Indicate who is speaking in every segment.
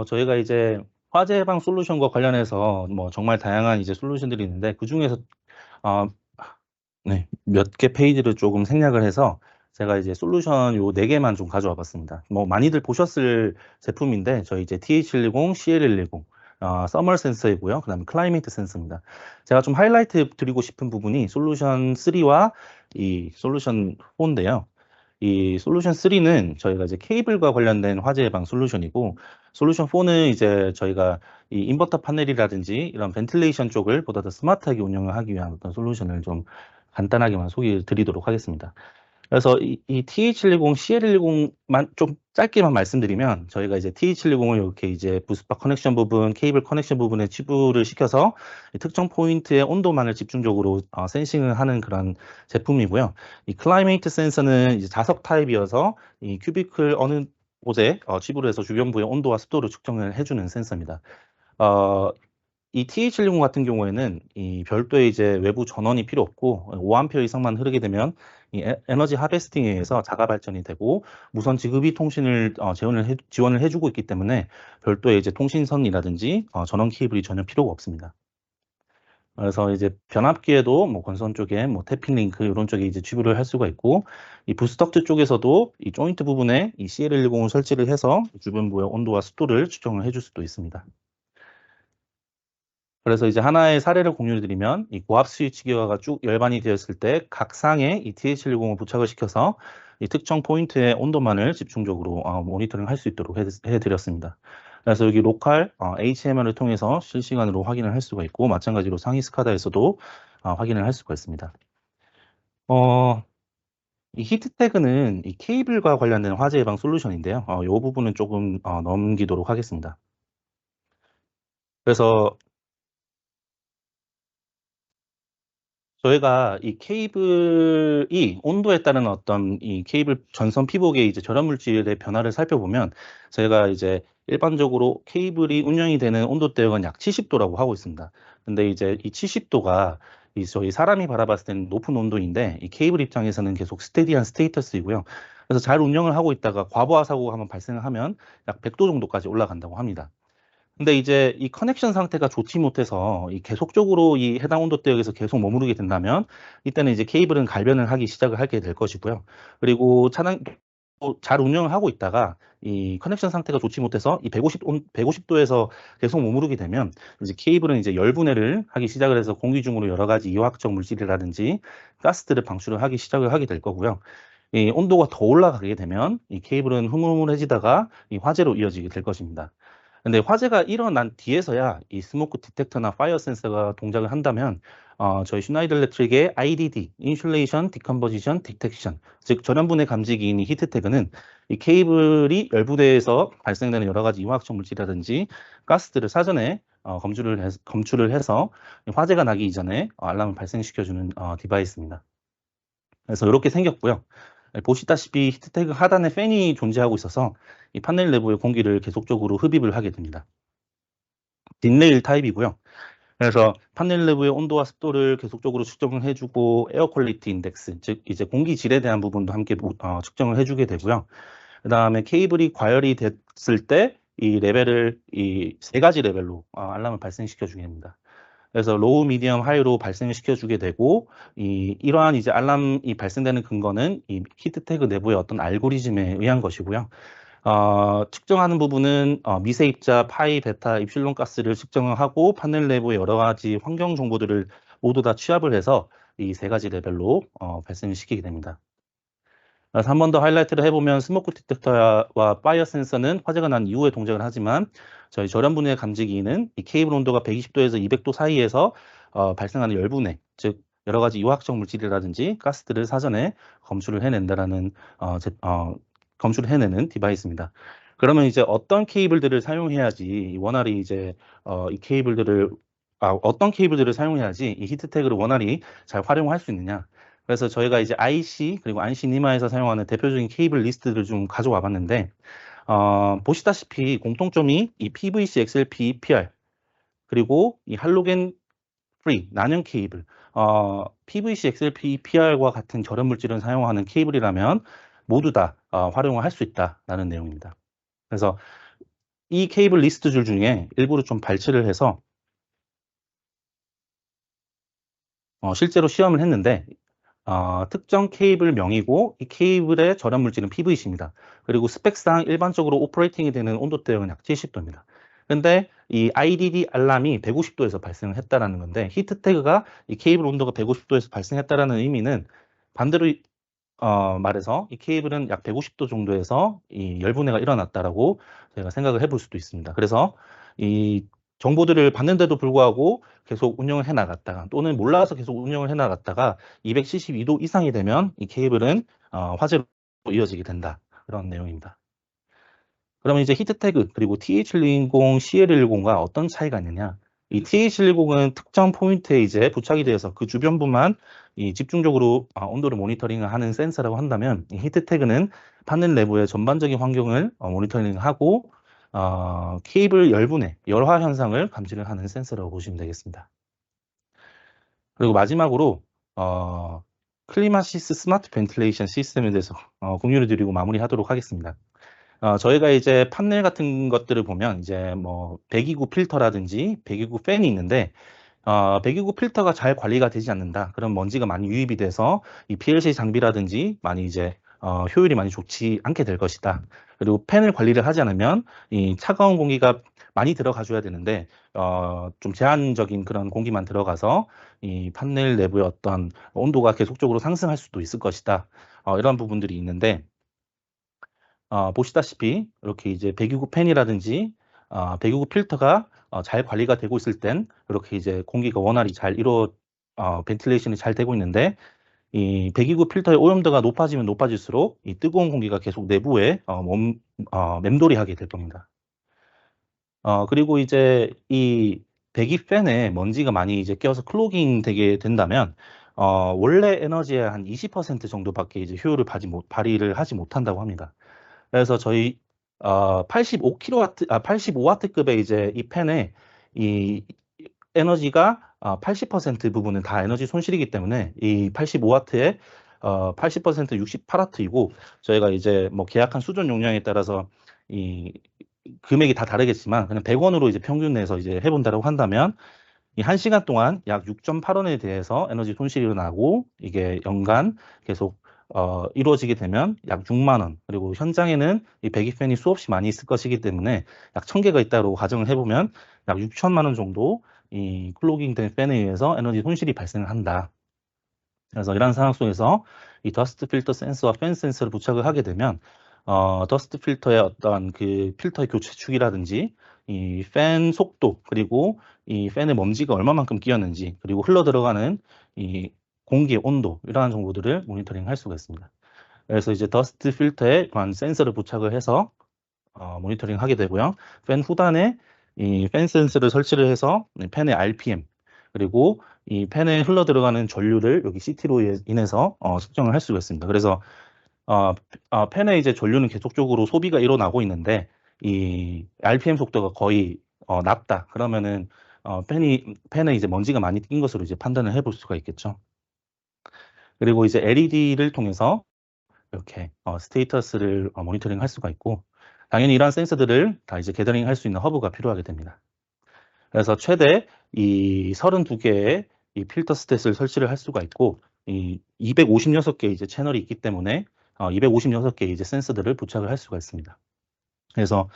Speaker 1: 저희가 이제 화재 예방 솔루션과 관련해서 뭐 정말 다양한 이제 솔루션들이 있는데 그중에서 어 네, 몇 개 페이지를 조금 생략을 해서 제가 이제 솔루션 요 4 개만 좀 가져와 봤습니다. 뭐 많이들 보셨을 제품인데 저희 이제 TH110, CL110 서멀 센서이고요. 그다음에 클라이메이트 센서입니다. 제가 좀 하이라이트 드리고 싶은 부분이 솔루션 3와 이 솔루션 4인데요. 이 솔루션 3는 저희가 이제 케이블과 관련된 화재 예방 솔루션이고, 솔루션 4는 이제 저희가 이 인버터 파넬이라든지 이런 벤틸레이션 쪽을 보다 더 스마트하게 운영을 하기 위한 어떤 솔루션을 좀 간단하게만 소개해 드리도록 하겠습니다. 그래서 이 TH110, CL110만 좀 짧게만 말씀드리면, 저희가 이제 TH110을 이렇게 이제 부스바 커넥션 부분, 케이블 커넥션 부분에 치부를 시켜서 이 특정 포인트의 온도만을 집중적으로 센싱을 하는 그런 제품이고요. 이 클라이메이트 센서는 이제 자석 타입이어서 이 큐비클 어느 곳에 치부를 해서 주변부의 온도와 습도를 측정을 해주는 센서입니다. 어, 이 TH110 같은 경우에는 이 별도의 이제 외부 전원이 필요 없고 5A 이상만 흐르게 되면 이 에너지 하베스팅에 의해서 자가 발전이 되고 무선 지급이 통신을 지원을 해주고 있기 때문에 별도의 이제 통신선이라든지 전원 케이블이 전혀 필요가 없습니다. 그래서 이제 변압기에도 뭐 건선 쪽에 뭐 태핑 링크 이런 쪽에 이제 치부를 할 수가 있고, 이 부스덕트 쪽에서도 이 조인트 부분에 이 CL110을 설치를 해서 주변부의 온도와 습도를 측정을 해줄 수도 있습니다. 그래서 이제 하나의 사례를 공유해 드리면, 이 고압 스위치 기어가 쭉 열반이 되었을 때 각 상에 이 TH110을 부착을 시켜서 이 특정 포인트의 온도만을 집중적으로 모니터링 할 수 있도록 해 드렸습니다. 그래서 여기 로컬 HMR을 통해서 실시간으로 확인을 할 수가 있고, 마찬가지로 상위 스카다에서도 확인을 할 수가 있습니다. 어, 이 히트태그는 이 케이블과 관련된 화재 예방 솔루션인데요. 이 부분은 조금 넘기도록 하겠습니다. 그래서 저희가 이 케이블이 온도에 따른 어떤 이 케이블 전선 피복의 이제 절연 물질의 변화를 살펴보면, 저희가 이제 일반적으로 케이블이 운영이 되는 온도 대역은 약 70도라고 하고 있습니다. 근데 이제 이 70도가 이 저희 사람이 바라봤을 때는 높은 온도인데, 이 케이블 입장에서는 계속 스테디한 스테이터스이고요. 그래서 잘 운영을 하고 있다가 과부하 사고가 한번 발생을 하면 약 100도 정도까지 올라간다고 합니다. 근데 이제 이 커넥션 상태가 좋지 못해서 이 계속적으로 이 해당 온도대역에서 계속 머무르게 된다면, 이때는 이제 케이블은 갈변을 하기 시작을 하게 될 것이고요. 그리고 차량 잘 운영을 하고 있다가 이 커넥션 상태가 좋지 못해서 이 150도에서 계속 머무르게 되면 이제 케이블은 이제 열분해를 하기 시작을 해서 공기 중으로 여러 가지 이화학적 물질이라든지 가스들을 방출을 하기 시작을 하게 될 거고요. 이 온도가 더 올라가게 되면 이 케이블은 흐물흐물해지다가 이 화재로 이어지게 될 것입니다. 근데 화재가 일어난 뒤에서야 이 스모크 디텍터나 파이어 센서가 동작을 한다면, 저희 슈나이더 일렉트릭의 IDD, 인슐레이션 디컴포지션 디텍션, 즉 전염분해 감지기인 이 히트태그는 이 케이블이 열부대에서 발생되는 여러 가지 이화학적 물질이라든지 가스들을 사전에 검출을 해서 화재가 나기 이전에 알람을 발생시켜주는 디바이스입니다. 그래서 이렇게 생겼고요. 보시다시피 히트태그 하단에 팬이 존재하고 있어서 이 판넬 내부의 공기를 계속적으로 흡입을 하게 됩니다. 딘레일 타입이고요. 그래서 판넬 내부의 온도와 습도를 계속적으로 측정을 해주고, 에어 퀄리티 인덱스, 즉 이제 공기질에 대한 부분도 함께 측정을 해주게 되고요. 그다음에 케이블이 과열이 됐을 때 이 레벨을 이 세 가지 레벨로 알람을 발생시켜 주게 됩니다. 그래서 로우, 미디엄, 하이로 발생을 시켜주게 되고, 이러한 이제 알람이 발생되는 근거는 이 히트 태그 내부의 어떤 알고리즘에 의한 것이고요. 측정하는 부분은 미세입자, 파이, 베타, 입실론 가스를 측정을 하고 판넬 내부의 여러 가지 환경 정보들을 모두 다 취합을 해서 이 세 가지 레벨로 발생을 시키게 됩니다. 그래서 한 번 더 하이라이트를 해보면, 스모크 디텍터와 파이어 센서는 화재가 난 이후에 동작을 하지만, 저희 절연 분해 감지기는 이 케이블 온도가 120도에서 200도 사이에서 발생하는 열분해, 즉 여러 가지 유화학적 물질이라든지 가스들을 사전에 검출을 해낸다라는 검출을 해내는 디바이스입니다. 그러면 이제 어떤 케이블들을 사용해야지 원활히 이제 이 케이블들을 어떤 케이블들을 사용해야지 이 히트태그를 원활히 잘 활용할 수 있느냐? 그래서 저희가 이제 IC 그리고 안시 니마에서 사용하는 대표적인 케이블 리스트를 좀 가져와 봤는데, 보시다시피 공통점이 이 PVC, XLP, EPR 그리고 이 할로겐 프리 난연 케이블, PVC, XLP, EPR과 같은 절연 물질을 사용하는 케이블이라면 모두 다 활용을 할 수 있다라는 내용입니다. 그래서 이 케이블 리스트 줄 중에 일부를 좀 발췌를 해서 실제로 시험을 했는데 특정 케이블 명이고 이 케이블의 절연 물질은 PVC입니다. 그리고 스펙상 일반적으로 오퍼레이팅이 되는 온도대역은 약 70도입니다. 근데 이 IDD 알람이 150도에서 발생했다라는 건데 히트 태그가 이 케이블 온도가 150도에서 발생했다라는 의미는 반대로 말해서 이 케이블은 약 150도 정도에서 이 열분해가 일어났다라고 저희가 생각을 해볼 수도 있습니다. 그래서 이 정보들을 받는데도 불구하고 계속 운영을 해 나갔다가 또는 몰라서 계속 운영을 해 나갔다가 272도 이상이 되면 이 케이블은 화재로 이어지게 된다. 그런 내용입니다. 그러면 이제 히트 태그 그리고 TH110, CL110과 어떤 차이가 있느냐? 이 TH110은 특정 포인트에 이제 부착이 되어서 그 주변부만 이 집중적으로 온도를 모니터링을 하는 센서라고 한다면 이 히트 태그는 판넬 내부의 전반적인 환경을 모니터링하고 케이블 열분해, 열화 현상을 감지를 하는 센서라고 보시면 되겠습니다. 그리고 마지막으로 클리마시스 스마트 벤틸레이션 시스템에 대해서 공유를 드리고 마무리하도록 하겠습니다. 저희가 이제 판넬 같은 것들을 보면 이제 뭐 배기구 필터라든지 배기구 팬이 있는데 배기구 필터가 잘 관리가 되지 않는다. 그런 먼지가 많이 유입이 돼서 이 PLC 장비라든지 많이 이제 효율이 많이 좋지 않게 될 것이다. 그리고 팬을 관리를 하지 않으면 이 차가운 공기가 많이 들어가 줘야 되는데 좀 제한적인 그런 공기만 들어가서 이 판넬 내부의 어떤 온도가 계속적으로 상승할 수도 있을 것이다. 이런 부분들이 있는데 보시다시피 이렇게 이제 배기구 팬이라든지 배기구 필터가 잘 관리가 되고 있을 땐 이렇게 이제 공기가 원활히 잘 벤틸레이션이 잘 되고 있는데 이 배기구 필터의 오염도가 높아지면 높아질수록 이 뜨거운 공기가 계속 내부에 맴돌이하게 될 겁니다. 그리고 이제 이 배기 팬에 먼지가 많이 이제 껴서 클로깅 되게 된다면 원래 에너지의 한 20% 정도밖에 이제 효율을 발휘를 하지 못한다고 합니다. 그래서 저희 85kW, 85W급의 이제 이 팬에 이 에너지가 80% 부분은 다 에너지 손실이기 때문에 이 85W의 80% 68W이고 저희가 이제 뭐 계약한 수전 용량에 따라서 이 금액이 다 다르겠지만 그냥 100원으로 이제 평균 내서 이제 해본다고 한다면 이 1시간 동안 약 6.8원에 대해서 에너지 손실이 일어나고 이게 연간 계속 이루어지게 되면 약 6만 원. 그리고 현장에는 이 배기팬이 수없이 많이 있을 것이기 때문에 약 1000개가 있다고 가정을 해보면 약 6천만 원 정도 이 클로깅된 팬에 의해서 에너지 손실이 발생을 한다. 그래서 이러한 상황 속에서 이 더스트 필터 센서와 팬 센서를 부착을 하게 되면 더스트 필터의 어떤 그 필터의 교체 축이라든지 이 팬 속도 그리고 이 팬의 먼지가 얼마만큼 끼었는지 그리고 흘러 들어가는 이 공기의 온도 이러한 정보들을 모니터링 할 수가 있습니다. 그래서 이제 더스트 필터에 그런 센서를 부착을 해서 모니터링 하게 되고요. 팬 후단에 이 팬 센서를 설치를 해서 팬의 RPM 그리고 이 팬에 흘러 들어가는 전류를 여기 CT로 인해서 측정을 할 수가 있습니다. 그래서 팬의 이제 전류는 계속적으로 소비가 일어나고 있는데 이 RPM 속도가 거의 낮다. 그러면은 팬에 이제 먼지가 많이 낀 것으로 이제 판단을 해볼 수가 있겠죠. 그리고 이제 LED를 통해서 이렇게 스테이터스를 모니터링 할 수가 있고 당연히 이러한 센서들을 다 이제 게더링 할 수 있는 허브가 필요하게 됩니다. 그래서 최대 이 32개의 이 필터 스탯을 설치를 할 수가 있고 이 256개 이제 채널이 있기 때문에 256개 이제 센서들을 부착을 할 수가 있습니다. 그래서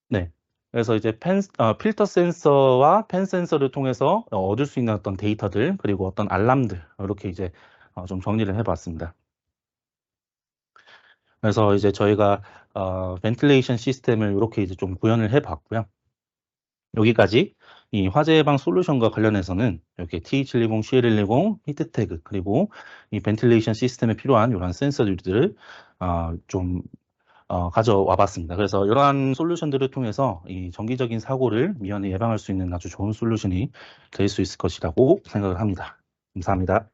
Speaker 1: 네. 그래서 이제 필터 센서와 팬 센서를 통해서 얻을 수 있는 어떤 데이터들 그리고 어떤 알람들 이렇게 이제 좀 정리를 해봤습니다. 그래서 이제 저희가 벤틸레이션 시스템을 이렇게 이제 좀 구현을 해봤고요. 여기까지 이 화재 예방 솔루션과 관련해서는 이렇게 TH110, CL110, 히트 태그 그리고 이 벤틸레이션 시스템에 필요한 이러한 센서들을 좀 가져와 봤습니다. 그래서 이러한 솔루션들을 통해서 이 정기적인 사고를 미연에 예방할 수 있는 아주 좋은 솔루션이 될 수 있을 것이라고 생각을 합니다. 감사합니다.